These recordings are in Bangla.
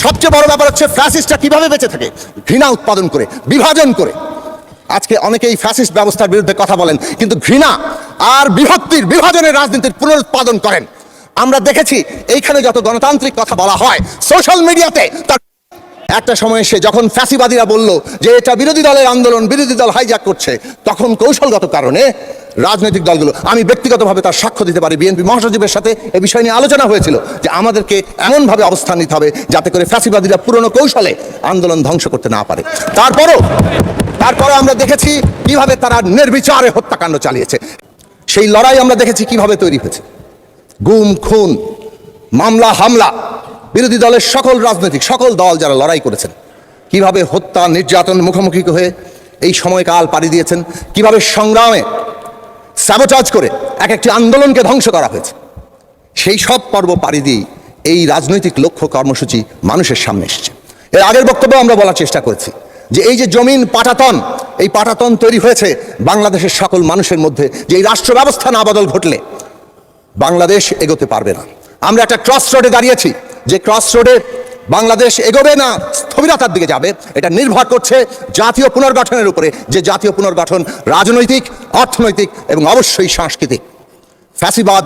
সবচেয়ে বড় ব্যাপার হচ্ছে ফ্যাসিস্টরা কিভাবে বেঁচে থাকে, ঘৃণা উৎপাদন করে, বিভাজন করে। আজকে অনেকেই ফ্যাসিস্ট ব্যবস্থার বিরুদ্ধে কথা বলেন, কিন্তু ঘৃণা আর বিভাজনের রাজনীতির পুনরুৎপাদন করেন। আমরা দেখেছি এইখানে যত গণতান্ত্রিক কথা বলা হয় সোশ্যাল মিডিয়াতে, তার একটা সময় এসে যখন ফ্যাসিবাদীরা বলল যে এটা বিরোধী দলের আন্দোলন, বিরোধী দল হাইজ্যাক করছে, তখন কৌশলগত কারণে রাজনৈতিক দলগুলো, আমি ব্যক্তিগতভাবে তার সাক্ষ্য দিতে পারি, বিএনপি মহাসচিবের সাথে এ বিষয় নিয়ে আলোচনা হয়েছিল যে আমাদেরকে এমনভাবে অবস্থান নিতে হবে যাতে করে ফ্যাসিবাদীরা পুরনো কৌশলে আন্দোলন ধ্বংস করতে না পারে। তারপরও আমরা দেখেছি কিভাবে তারা নির্বিচারে হত্যাকাণ্ড চালিয়েছে। সেই লড়াই আমরা দেখেছি কিভাবে তৈরি হয়েছে, গুম খুন, মামলা হামলা, বিরোধী দলের সকল দল যারা লড়াই করেছেন কিভাবে হত্যা নির্যাতন মুখোমুখি হয়ে এই সময়কাল পাড়ি দিয়েছেন, কিভাবে সংগ্রামে স্যাবোটাজ করে এক একটি আন্দোলনকে ধ্বংস করা হয়েছে। সেই সব পর্ব পাড়ি দিয়ে এই রাজনৈতিক লক্ষ্য কর্মসূচি মানুষের সামনে এসেছে। এর আগের বক্তব্যে আমরা বলার চেষ্টা করেছি যে এই যে জমিন পাটাতন, এই পাটাতন তৈরি হয়েছে বাংলাদেশের সকল মানুষের মধ্যে, যে এই রাষ্ট্র ব্যবস্থা না বদল ঘটলে বাংলাদেশ এগোতে পারবে না। আমরা একটা ক্রস রোডে দাঁড়িয়েছি, যে ক্রস রোডে বাংলাদেশ এগোবে না স্থবিরতার দিকে যাবে, এটা নির্ভর করছে জাতীয় পুনর্গঠনের উপরে, যে জাতীয় পুনর্গঠন রাজনৈতিক, অর্থনৈতিক এবং অবশ্যই সাংস্কৃতিক। ফ্যাসিবাদ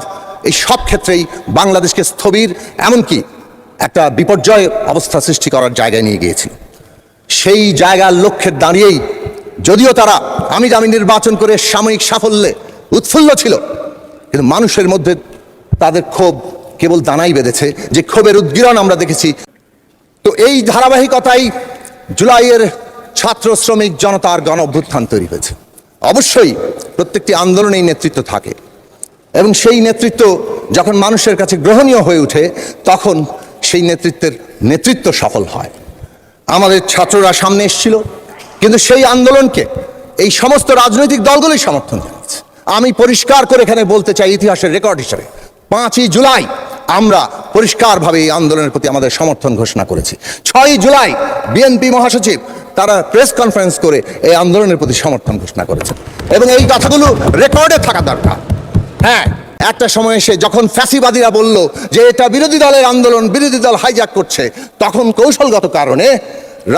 এই সব ক্ষেত্রেই বাংলাদেশকে স্থবির, এমনকি একটা বিপর্যয় অবস্থা সৃষ্টি করার জায়গায় নিয়ে গিয়েছিল। সেই জায়গার লক্ষ্যে দাঁড়িয়েই যদিও তারা আমি নির্বাচন করে সাময়িক সাফল্যে উৎফুল্ল ছিল, কিন্তু মানুষের মধ্যে তাদের ক্ষোভ কেবল দানাই বেঁধেছে, যে ক্ষোভের উদ্গীরণ আমরা দেখেছি। তো এই ধারাবাহিকতাই জুলাইয়ের ছাত্র শ্রমিক জনতার গণ অভ্যুত্থান তৈরি হয়েছে। অবশ্যই প্রত্যেকটি আন্দোলনেই নেতৃত্ব থাকে, এবং সেই নেতৃত্ব যখন মানুষের কাছে গ্রহণীয় হয়ে ওঠে তখন সেই নেতৃত্ব সফল হয়। আমাদের ছাত্ররা সামনে এসেছিল, কিন্তু সেই আন্দোলনকে এই সমস্ত রাজনৈতিক দলগুলোই সমর্থন জানিয়েছে। আমি পরিষ্কার করে এখানে বলতে চাই, ইতিহাসের রেকর্ড হিসেবে 5ই জুলাই আমরা পরিষ্কারভাবে এই আন্দোলনের প্রতি আমাদের সমর্থন ঘোষণা করেছি। 6ই জুলাই বিএনপি মহাসচিব তারা প্রেস কনফারেন্স করে এই আন্দোলনের প্রতি সমর্থন ঘোষণা করেছেন, এবং এই কথাগুলো রেকর্ডে থাকা দরকার। হ্যাঁ, একটা সময় এসে যখন ফ্যাসিবাদীরা বলল যে এটা বিরোধী দলের আন্দোলন, বিরোধী দল হাইজ্যাক করছে, তখন কৌশলগত কারণে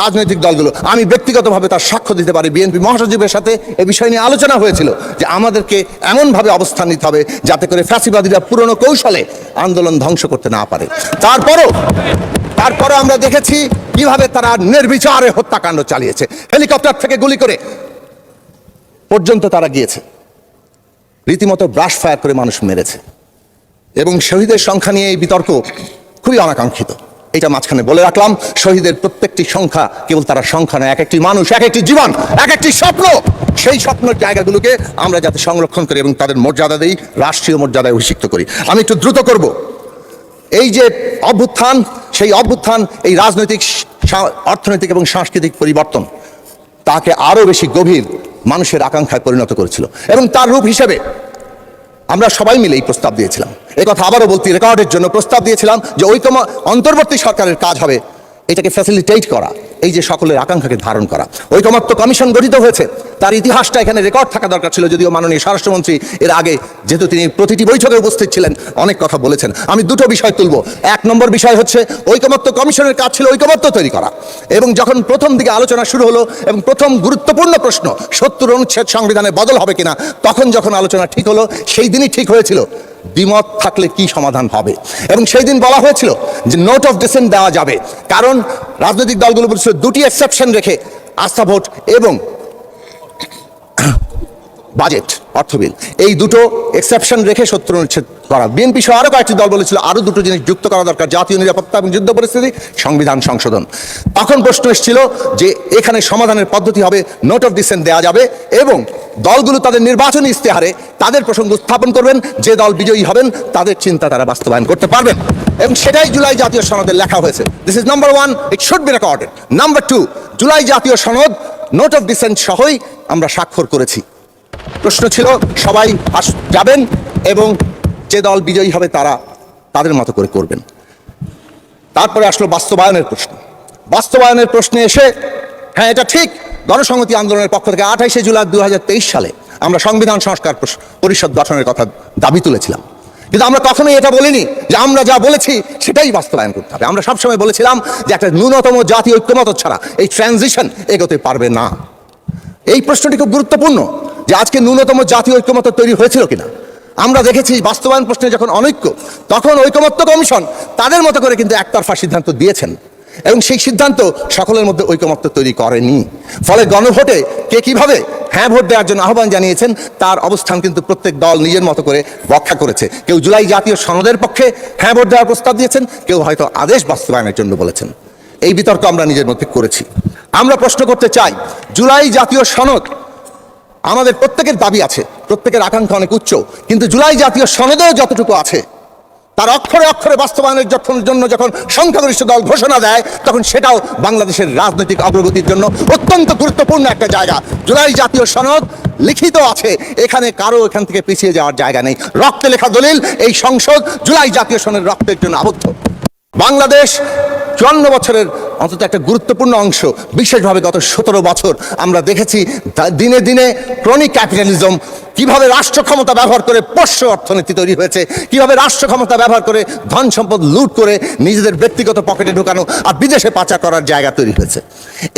রাজনৈতিক দলগুলো, আমি ব্যক্তিগতভাবে তার সাক্ষ্য দিতে পারি, বিএনপি মহাসচিবের সাথে এ বিষয় নিয়ে আলোচনা হয়েছিল যে আমাদেরকে এমনভাবে অবস্থান নিতে হবে যাতে করে ফ্যাসিবাদীরা পুরনো কৌশলে আন্দোলন ধ্বংস করতে না পারে। তারপরও আমরা দেখেছি কিভাবে তারা নির্বিচারে হত্যাকাণ্ড চালিয়েছে, হেলিকপ্টার থেকে গুলি করে পর্যন্ত তারা গিয়েছে, রীতিমতো ব্রাশ ফায়ার করে মানুষ মেরেছে। এবং শহীদের সংখ্যা নিয়ে এই বিতর্ক খুবই অনাকাঙ্ক্ষিত, এটা মাঝখানে বলে রাখলাম। শহীদের প্রত্যেকটি সংখ্যা কেবল তারা সংখ্যা নয়, এক একটি মানুষ, এক একটি জীবন, এক একটি স্বপ্ন। সেই স্বপ্নের জায়গাগুলোকে আমরা যাতে সংরক্ষণ করি এবং তাদের মর্যাদা দেই, রাষ্ট্রীয় মর্যাদায় অভিষিক্ত করি। আমি একটু দ্রুত করব। এই যে অভ্যুত্থান, সেই অভ্যুত্থান এই রাজনৈতিক, অর্থনৈতিক এবং সাংস্কৃতিক পরিবর্তন তাকে আরো বেশি গভীর মানুষের আকাঙ্ক্ষায় পরিণত করেছিল, এবং তার রূপ হিসেবে আমরা সবাই মিলে এই প্রস্তাব দিয়েছিলাম। এই কথা আবারও বলতে, রেকর্ডের জন্য প্রস্তাব দিয়েছিলাম যে অন্তর্বর্তী সরকারের কাজ হবে এটাকে ফ্যাসিলিটেট করা, এই যে সকলের আকাঙ্ক্ষাকে ধারণ করা। ঐকমত্য কমিশন গঠিত হয়েছে, তার ইতিহাসটা এখানে রেকর্ড থাকা দরকার ছিল, যদিও মাননীয় স্বরাষ্ট্রমন্ত্রী এর আগে, যেহেতু তিনি প্রতিটি বৈঠকে উপস্থিত ছিলেন, অনেক কথা বলেছেন। আমি দুটো বিষয় তুলব। 1 নম্বর বিষয় হচ্ছে ঐকমত্য কমিশনের কাজ ছিল ঐকমত্য তৈরি করা, এবং যখন প্রথম দিকে আলোচনা শুরু হলো এবং প্রথম গুরুত্বপূর্ণ প্রশ্ন 70 অনুচ্ছেদ সংবিধানে বদল হবে কিনা, তখন যখন আলোচনা ঠিক হলো সেই দিনই ঠিক হয়েছিল দ্বিমত থাকলে কি সমাধান হবে, এবং সেই দিন বলা হয়েছিল যে নোট অফ ডিসেন্ট দেওয়া যাবে, কারণ রাজনৈতিক দলগুলো বলছিল 2টি এক্সেপশন রেখে আস্থা ভোট এবং বাজেট, অর্থ বিল, এই দুটো এক্সেপশন রেখে 70 অনুচ্ছেদ করা। বিএনপি সহ আরো কয়েকটি দল বলেছিল আরো দুটো জিনিস যুক্ত করা দরকার, জাতীয় নিরাপত্তা এবং যুদ্ধ পরিস্থিতি, সংবিধান সংশোধন। তখন প্রশ্ন এসেছিল যে এখানে সমাধানের পদ্ধতি হবে নোট অফ ডিসেন্ট দেওয়া যাবে, এবং দলগুলো তাদের নির্বাচনী ইস্তেহারে তাদের প্রসঙ্গ উত্থাপন করবেন, যে দল বিজয়ী হবেন তাদের চিন্তা তারা বাস্তবায়ন করতে পারবেন, এবং সেটাই জুলাই জাতীয় সনদে লেখা হয়েছে। This is number 1, it should be recorded. Number 2, July জাতীয় সনদ নোট অফ ডিসেন্ট সহই আমরা স্বাক্ষর করেছি। প্রশ্ন ছিল সবাই যাবেন এবং যে দল বিজয়ী হবে তারা তাদের মতো করে করবেন। তারপরে আসলো বাস্তবায়নের প্রশ্ন। বাস্তবায়নের প্রশ্নে এসে, হ্যাঁ এটা ঠিক, গণসংহতি আন্দোলনের পক্ষ থেকে 28শে জুলাই 2023 সালে আমরা সংবিধান সংস্কার পরিষদ গঠনের কথা দাবি তুলেছিলাম, কিন্তু আমরা কখনোই এটা বলিনি যে আমরা যা বলেছি সেটাই বাস্তবায়ন করতে হবে। আমরা সবসময় বলেছিলাম যে একটা ন্যূনতম জাতীয় ঐক্যমত ছাড়া এই ট্রানজিশন এগোতে পারবে না। এই প্রশ্নটি খুব গুরুত্বপূর্ণ যে আজকে ন্যূনতম জাতীয় ঐক্যমত তৈরি হয়েছিল কিনা। আমরা দেখেছি বাস্তবায়ন প্রশ্নে যখন অনৈক্য, তখন ঐকমত্য কমিশন তাদের মতো করে কিন্তু একতরফা সিদ্ধান্ত দিয়েছেন এবং সেই সিদ্ধান্ত সকলের মধ্যে ঐকমত্য তৈরি করেনি। ফলে গণভোটে কে কিভাবে হ্যাঁ ভোট দেওয়ার জন্য আহ্বান জানিয়েছেন তার অবস্থান কিন্তু প্রত্যেক দল নিজের মতো করে ব্যাখ্যা করেছে। কেউ জুলাই জাতীয় সনদের পক্ষে হ্যাঁ ভোট দেওয়ার প্রস্তাব দিয়েছেন, কেউ হয়তো আদেশ বাস্তবায়নের জন্য বলেছেন। এই বিতর্ক আমরা নিজের মধ্যে করেছি। আমরা প্রশ্ন করতে চাই, জুলাই জাতীয় সনদ আমাদের প্রত্যেকের দাবি আছে, প্রত্যেকের আকাঙ্ক্ষা অনেক উচ্চ, কিন্তু জুলাই জাতীয় সনদেও যতটুকু আছে তার অক্ষরে অক্ষরে বাস্তবায়নের জন্য যখন সংখ্যাগরিষ্ঠ দল ঘোষণা দেয়, তখন সেটাও বাংলাদেশের রাজনৈতিক অগ্রগতির জন্য অত্যন্ত গুরুত্বপূর্ণ একটা জায়গা। জুলাই জাতীয় সনদ লিখিত আছে, এখানে কারো এখান থেকে পিছিয়ে যাওয়ার জায়গা নেই। রক্তে লেখা দলিল, এই সংসদ জুলাই জাতীয় সনদের রক্তের জন্য আবদ্ধ। বাংলাদেশ 54 বছরের অন্তত একটা গুরুত্বপূর্ণ অংশ, বিশেষভাবে গত 17 বছর আমরা দেখেছি দিনে দিনে ক্রনিক ক্যাপিটালিজম, কিভাবে রাষ্ট্র ক্ষমতা ব্যবহার করে পোষ্য অর্থনীতি তৈরি হয়েছে, কিভাবে রাষ্ট্র ক্ষমতা ব্যবহার করে ধন সম্পদ লুট করে নিজেদের ব্যক্তিগত পকেটে ঢোকানো আর বিদেশে পাচার করার জায়গা তৈরি হয়েছে।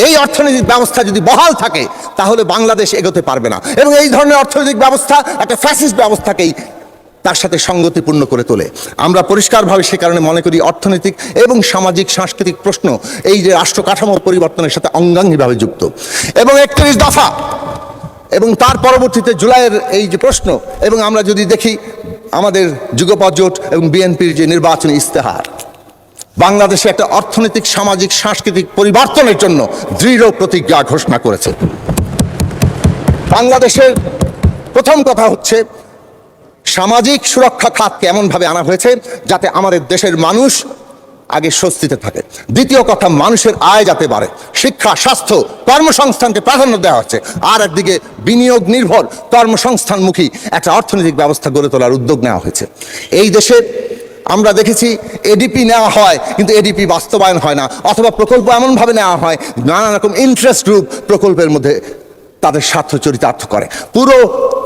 এই অর্থনৈতিক ব্যবস্থা যদি বহাল থাকে তাহলে বাংলাদেশ এগোতে পারবে না, এবং এই ধরনের অর্থনৈতিক ব্যবস্থা একটা ফ্যাসিস্ট ব্যবস্থাকেই তার সাথে সঙ্গতিপূর্ণ করে তোলে। আমরা পরিষ্কারভাবে সে কারণে মনে করি অর্থনৈতিক এবং সামাজিক সাংস্কৃতিক প্রশ্ন এই যে রাষ্ট্র কাঠামোর পরিবর্তনের সাথে অঙ্গাঙ্গিভাবে যুক্ত। এবং 31 দফা এবং তার পরবর্তীতে জুলাইয়ের এই যে প্রশ্ন, এবং আমরা যদি দেখি আমাদের যুগপৎ জোট এবং বিএনপির যে নির্বাচনী ইস্তেহার, বাংলাদেশে একটা অর্থনৈতিক সামাজিক সাংস্কৃতিক পরিবর্তনের জন্য দৃঢ় প্রতিজ্ঞা ঘোষণা করেছে। বাংলাদেশের প্রথম কথা হচ্ছে সামাজিক সুরক্ষা খাতকে এমনভাবে আনা হয়েছে যাতে আমাদের দেশের মানুষ আগে স্বস্তিতে থাকে। দ্বিতীয় কথা, মানুষের আয় যাতে বাড়ে, শিক্ষা, স্বাস্থ্য, কর্মসংস্থানকে প্রাধান্য দেওয়া হচ্ছে। আর একদিকে বিনিয়োগ নির্ভর কর্মসংস্থানমুখী একটা অর্থনৈতিক ব্যবস্থা গড়ে তোলার উদ্যোগ নেওয়া হয়েছে। এই দেশে আমরা দেখেছি এডিপি নেওয়া হয় কিন্তু এডিপি বাস্তবায়ন হয় না, অথবা প্রকল্প এমনভাবে নেওয়া হয় নানা রকম ইন্টারেস্ট গ্রুপ প্রকল্পের মধ্যে তাদের স্বার্থ চরিতার্থ করে। পুরো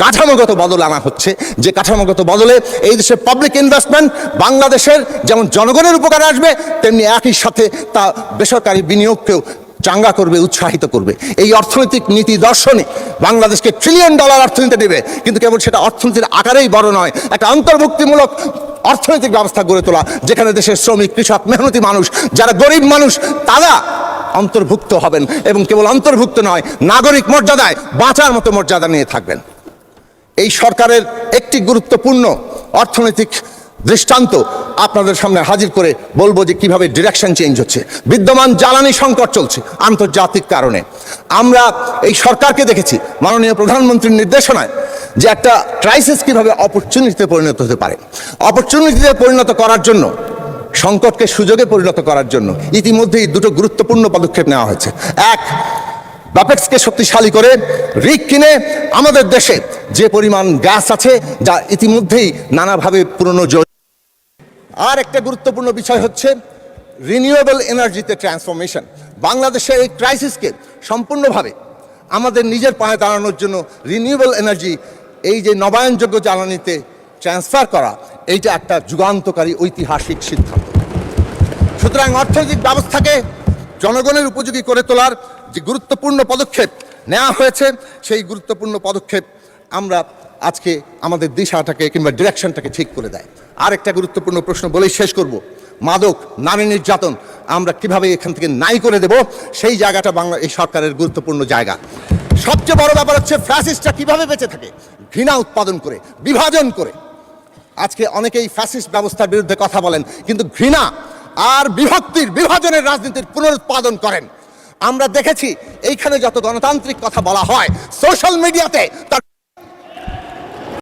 কাঠামোগত বদল আনা হচ্ছে, যে কাঠামোগত বদলে এই দেশের পাবলিক ইনভেস্টমেন্ট বাংলাদেশের যেমন জনগণের উপকারে আসবে, তেমনি একই সাথে তা বেসরকারি বিনিয়োগকেও চাঙ্গা করবে, উৎসাহিত করবে। এই অর্থনৈতিক নীতি দর্শনে বাংলাদেশকে $1 ট্রিলিয়ন অর্থনীতি দেবে, কিন্তু কেবল সেটা অর্থনীতির আকারেই বড় নয়, একটা অন্তর্ভুক্তিমূলক অর্থনৈতিক ব্যবস্থা গড়ে তোলা, যেখানে দেশের শ্রমিক, কৃষক, মেহনতি মানুষ, যারা গরিব মানুষ, তারা অন্তর্ভুক্ত হবেন এবং কেবল অন্তর্ভুক্ত নয়, নাগরিক মর্যাদায় বাঁচার মতো মর্যাদা নিয়ে থাকবেন। এই সরকারের একটি গুরুত্বপূর্ণ অর্থনৈতিক দৃষ্টান্ত আপনাদের সামনে হাজির করে বলবো যে কিভাবে ডিরেকশন চেঞ্জ হচ্ছে। বিদ্যমান জ্বালানি সংকট চলছে আন্তর্জাতিক কারণে। আমরা এই সরকারকে দেখেছি মাননীয় প্রধানমন্ত্রীর নির্দেশনায় যে একটা ক্রাইসিস কিভাবে অপরচুনিটিতে পরিণত হতে পারে। অপরচুনিটিতে পরিণত করার জন্য, সংকটকে সুযোগে পরিণত করার জন্য ইতিমধ্যেই দুটো গুরুত্বপূর্ণ পদক্ষেপ নেওয়া হয়েছে। এক, ব্যাপেক্সকে শক্তিশালী করে রিগ কিনে আমাদের দেশে যে পরিমাণ গ্যাস আছে যা ইতিমধ্যেই নানাভাবে পুরনো। আর একটা গুরুত্বপূর্ণ বিষয় হচ্ছে রিনিউয়েবল এনার্জিতে ট্রান্সফরমেশন। বাংলাদেশের এই ক্রাইসিসকে সম্পূর্ণভাবে আমাদের নিজের পায়ে দাঁড়ানোর জন্য রিনিউয়েবল এনার্জি, এই যে নবায়নযোগ্য জ্বালানিতে ট্রান্সফার করা, এইটা একটা যুগান্তকারী ঐতিহাসিক সিদ্ধান্ত। সুতরাং অর্থনৈতিক ব্যবস্থাকে জনগণের উপযোগী করে তোলার যে গুরুত্বপূর্ণ পদক্ষেপ নেওয়া হয়েছে, সেই গুরুত্বপূর্ণ পদক্ষেপ আমরা আজকে আমাদের দিশাটাকে কিংবা ডিরেকশনটাকে ঠিক করে দেয়। আর একটা গুরুত্বপূর্ণ প্রশ্ন বলেই শেষ করব, মাদক, নারী নির্যাতন আমরা কিভাবে এখান থেকে নাই করে দেব, সেই জায়গাটা এই সরকারের গুরুত্বপূর্ণ জায়গা। সবচেয়ে বড় ব্যাপার হচ্ছে ফ্যাসিস্টরা কিভাবে বেঁচে থাকে, ঘৃণা উৎপাদন করে, বিভাজন করে। আজকে অনেকেই ফ্যাসিস্ট ব্যবস্থার বিরুদ্ধে কথা বলেন, কিন্তু ঘৃণা আর বিভাজনের রাজনীতির পুনরুৎপাদন করেন। আমরা দেখেছি এইখানে যত গণতান্ত্রিক কথা বলা হয়, সোশ্যাল মিডিয়াতে তার